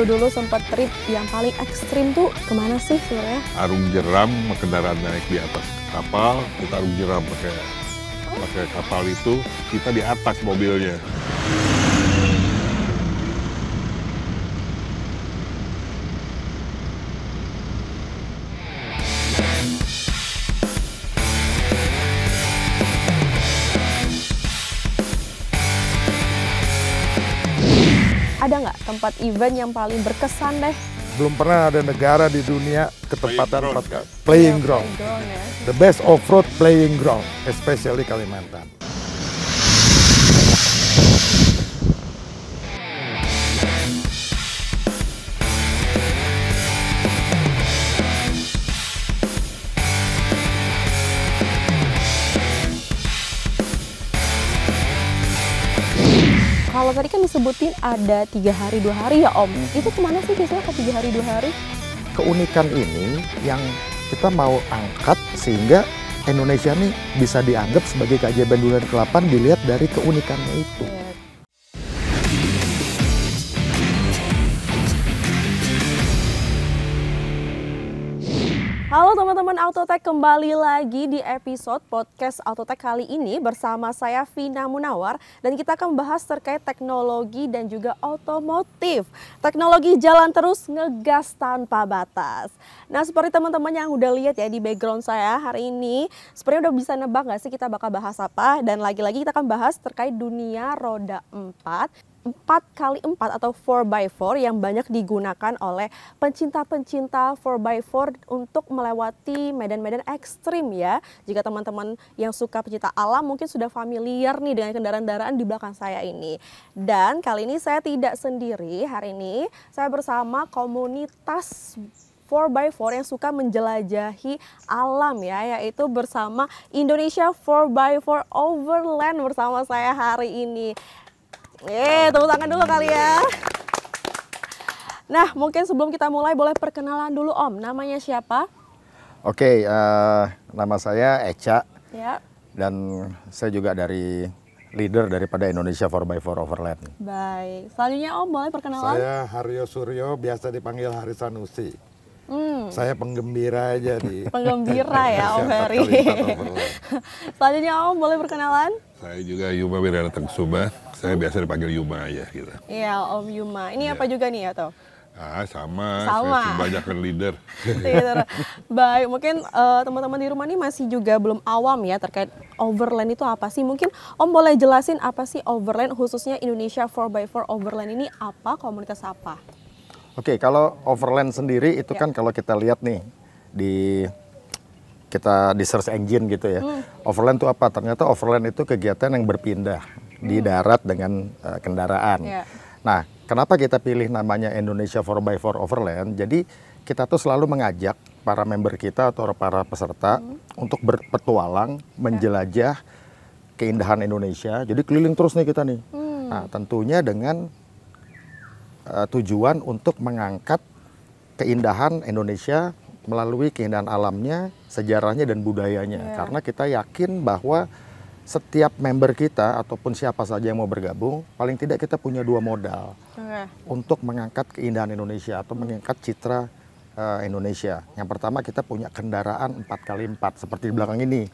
dulu sempat trip yang paling ekstrim tuh kemana sih sebenarnya? Arung jeram, kendaraan naik di atas kapal, kita arung jeram pakai kapal itu, kita di atas mobilnya. Ada nggak tempat event yang paling berkesan deh? Belum pernah ada negara di dunia ketempatan Playing playing Ya, ground. playground ya. The best off-road playing ground, especially Kalimantan. Kalau tadi kan disebutin ada 3 hari 2 hari ya Om. Itu kemana sih biasanya ke 3 hari 2 hari? Keunikan ini yang kita mau angkat sehingga Indonesia nih bisa dianggap sebagai keajaiban dunia ke-8 dilihat dari keunikannya itu. Ya. Halo teman-teman Autotech, kembali lagi di episode podcast Autotech kali ini bersama saya Vina Munawar dan kita akan bahas terkait teknologi dan juga otomotif. Teknologi jalan terus, ngegas tanpa batas. Nah, seperti teman-teman yang udah lihat ya di background saya hari ini, sebenarnya udah bisa nebak nggak sih kita bakal bahas apa? Dan lagi-lagi kita akan bahas terkait dunia roda 4x4 atau 4x4 yang banyak digunakan oleh pencinta-pencinta 4x4 untuk melewati medan-medan ekstrim ya. Jika teman-teman yang suka pencinta alam mungkin sudah familiar nih dengan kendaraan-kendaraan di belakang saya ini. Dan kali ini saya tidak sendiri, hari ini saya bersama komunitas 4x4 yang suka menjelajahi alam ya, yaitu bersama Indonesia 4x4 Overland bersama saya hari ini. Tepuk tangan dulu kali ya. Nah, mungkin sebelum kita mulai boleh perkenalan dulu Om, namanya siapa? Oke, nama saya Echa Ya. dan saya juga dari leader daripada Indonesia 4x4 Overland. Baik, selanjutnya Om boleh perkenalan? Saya Haryo Suryo, biasa dipanggil Hari Sanusi. Saya penggembira aja di Penggembira ya Om Heri. Kalimantan Overland. Selanjutnya Om boleh perkenalan? Saya juga Yuma Wiranata Kusuma, saya biasa dipanggil Yuma aja gitu. Iya Om Yuma. Ini apa juga nih ya toh? Sama. Sama. Saya kebanyakan leader. Leader. Baik, mungkin teman-teman di rumah ini masih juga belum awam ya terkait Overland itu apa sih? Mungkin Om boleh jelasin apa sih Overland, khususnya Indonesia 4x4 Overland ini apa, komunitas apa? Oke, kalau Overland sendiri itu kan kalau kita lihat nih kita di search engine gitu ya. Overland itu apa? Ternyata Overland itu kegiatan yang berpindah di darat dengan kendaraan. Ya. Nah, kenapa kita pilih namanya Indonesia 4x4 Overland? Jadi kita tuh selalu mengajak para member kita atau para peserta untuk berpetualang, menjelajah keindahan Indonesia. Jadi keliling terus nih kita nih. Nah, tentunya dengan tujuan untuk mengangkat keindahan Indonesia melalui keindahan alamnya, sejarahnya dan budayanya. Karena kita yakin bahwa setiap member kita ataupun siapa saja yang mau bergabung, paling tidak kita punya 2 modal untuk mengangkat keindahan Indonesia atau mengangkat citra Indonesia. Yang pertama kita punya kendaraan 4x4 seperti di belakang ini.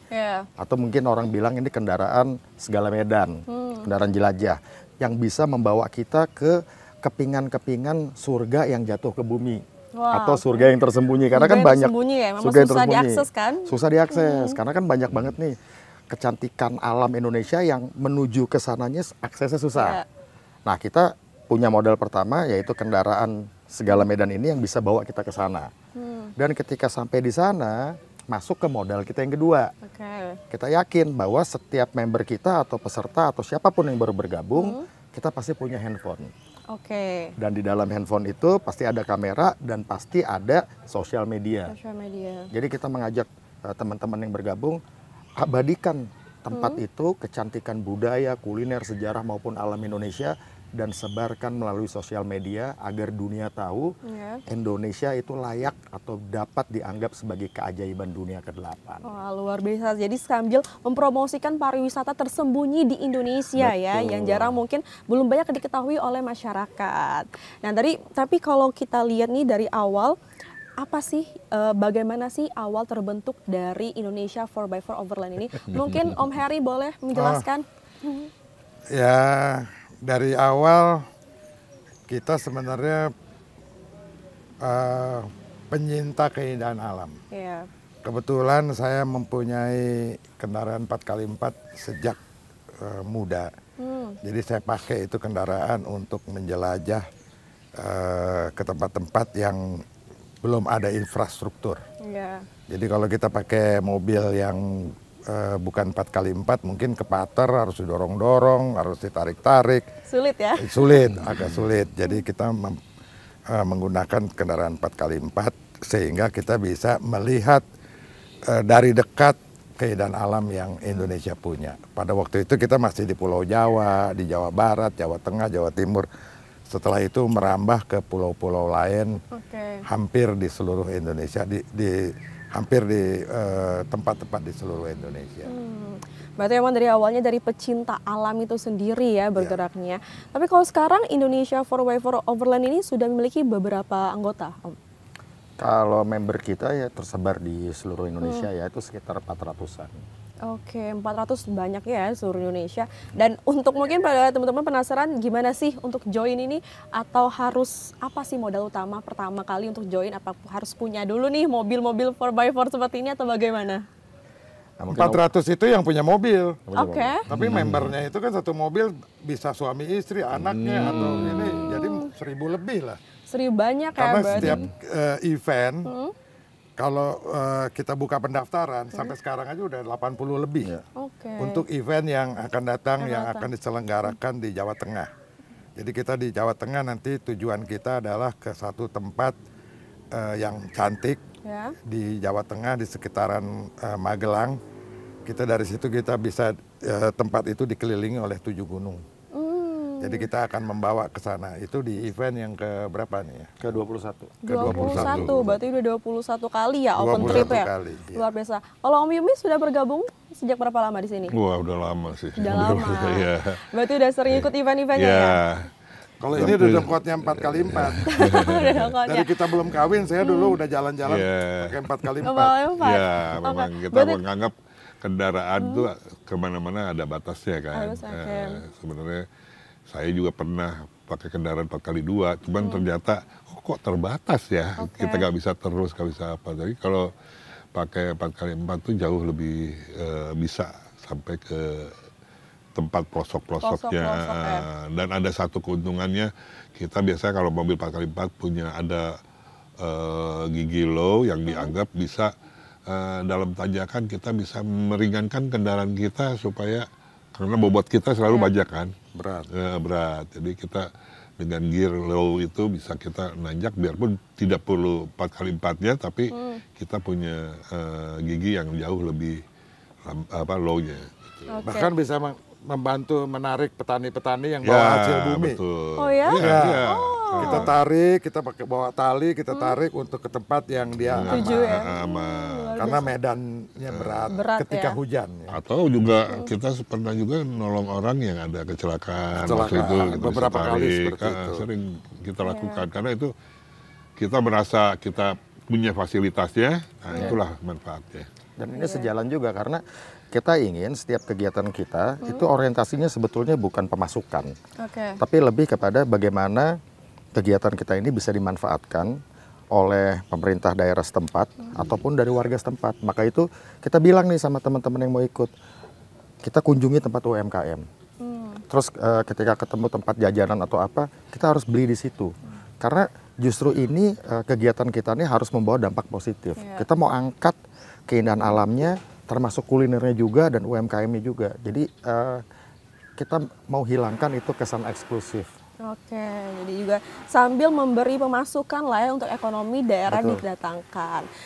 Atau mungkin orang bilang ini kendaraan segala medan, kendaraan jelajah yang bisa membawa kita ke kepingan-kepingan surga yang jatuh ke bumi. Atau surga yang tersembunyi karena kan banyak ya, memang surga yang susah tersembunyi. diakses kan? Susah diakses karena kan banyak banget nih kecantikan alam Indonesia yang menuju ke sananya aksesnya susah. Nah, kita punya modal pertama yaitu kendaraan segala medan ini yang bisa bawa kita ke sana. Dan ketika sampai di sana, masuk ke modal kita yang kedua. Kita yakin bahwa setiap member kita atau peserta atau siapapun yang baru bergabung, kita pasti punya handphone. Dan di dalam handphone itu pasti ada kamera dan pasti ada sosial media. Jadi kita mengajak teman-teman yang bergabung, abadikan tempat itu, kecantikan budaya, kuliner, sejarah maupun alam Indonesia dan sebarkan melalui sosial media agar dunia tahu Indonesia itu layak atau dapat dianggap sebagai keajaiban dunia ke-8. Wah, luar biasa. Jadi sambil mempromosikan pariwisata tersembunyi di Indonesia ya, yang jarang mungkin belum banyak diketahui oleh masyarakat. Nah, tapi kalau kita lihat nih dari awal, apa sih, bagaimana sih awal terbentuk dari Indonesia 4x4 Overland ini? Mungkin Om Heri boleh menjelaskan? Ya, dari awal kita sebenarnya penyinta keindahan alam. Iya. Kebetulan saya mempunyai kendaraan 4x4 sejak muda. Jadi saya pakai itu kendaraan untuk menjelajah ke tempat-tempat yang belum ada infrastruktur. Iya. Jadi kalau kita pakai mobil yang bukan 4x4 mungkin ke pater, harus didorong-dorong, harus ditarik-tarik. Sulit ya? Sulit, agak sulit. Jadi kita menggunakan kendaraan 4x4 sehingga kita bisa melihat dari dekat keindahan alam yang Indonesia punya. Pada waktu itu kita masih di Pulau Jawa, di Jawa Barat, Jawa Tengah, Jawa Timur. Setelah itu merambah ke pulau-pulau lain, hampir di seluruh Indonesia, hampir di tempat-tempat di seluruh Indonesia. Berarti emang dari awalnya dari pecinta alam itu sendiri ya bergeraknya. Tapi kalau sekarang Indonesia 4x4 Overland ini sudah memiliki beberapa anggota, Om? Kalau member kita ya tersebar di seluruh Indonesia ya itu sekitar 400-an. Oke, 400 banyak ya seluruh Indonesia. Dan untuk mungkin pada teman-teman penasaran gimana sih untuk join ini, atau harus apa sih modal utama pertama kali untuk join? Apa harus punya dulu nih mobil-mobil 4x4 seperti ini atau bagaimana? 400 itu yang punya mobil. Oke. Tapi membernya itu kan satu mobil bisa suami istri, anaknya atau ini, jadi 1.000 lebih lah. 1.000 banyak ya Karena berarti. setiap event kalau kita buka pendaftaran sampai sekarang aja udah 80 lebih untuk event yang akan datang, yang akan diselenggarakan di Jawa Tengah. Jadi kita di Jawa Tengah nanti tujuan kita adalah ke satu tempat yang cantik di Jawa Tengah, di sekitaran Magelang. Kita dari situ kita bisa tempat itu dikelilingi oleh 7 gunung. Jadi kita akan membawa ke sana. Itu di event yang ke berapa nih ya? Ke-21. Ke-21, berarti udah 21 kali ya open 21 trip ya? kali, iya. Luar biasa. Kalau Om Yumi sudah bergabung sejak berapa lama di sini? Wah, udah lama sih. Udah lama. Iya. Berarti udah sering ikut event-eventnya Ya. ya? Kalau ini udah dengkotnya 4x4. Udah dengkotnya. Dari kita belum kawin, saya dulu udah jalan-jalan pakai 4x4. Ya, memang kita menganggap kendaraan tuh kemana-mana ada batasnya kan. Sebenarnya saya juga pernah pakai kendaraan 4x2, cuman ternyata kok terbatas ya. Kita nggak bisa terus, nggak bisa apa. Jadi kalau pakai 4x4 tuh jauh lebih bisa sampai ke tempat pelosok-pelosoknya. Dan ada satu keuntungannya, kita biasanya kalau mobil 4x4 punya ada gigi low yang dianggap bisa dalam tanjakan kita bisa meringankan kendaraan kita supaya, karena bobot kita selalu banyak kan. Berat. Jadi kita dengan gear low itu bisa kita nanjak biarpun tidak perlu 4x4-nya, tapi kita punya gigi yang jauh lebih low-nya. Gitu. Bahkan bisa membantu menarik petani-petani yang bawa hasil bumi. Betul. Oh ya? Kita tarik, kita pakai bawa tali, kita tarik untuk ke tempat yang dia karena medannya berat ketika hujan. Ya. Atau juga kita pernah juga nolong orang yang ada kecelakaan waktu itu, beberapa kali seperti itu. Sering kita lakukan karena itu kita merasa kita punya fasilitasnya, nah itulah manfaatnya. Dan ini sejalan juga karena kita ingin setiap kegiatan kita itu orientasinya sebetulnya bukan pemasukan, tapi lebih kepada bagaimana kegiatan kita ini bisa dimanfaatkan oleh pemerintah daerah setempat ataupun dari warga setempat. Maka itu kita bilang nih sama teman-teman yang mau ikut, kita kunjungi tempat UMKM. Terus ketika ketemu tempat jajanan atau apa, kita harus beli di situ. Karena justru ini kegiatan kita ini harus membawa dampak positif. Kita mau angkat keindahan alamnya, termasuk kulinernya juga dan UMKM-nya juga. Jadi kita mau hilangkan itu kesan eksklusif. Oke, jadi juga sambil memberi pemasukan lah ya untuk ekonomi daerah didatangkan.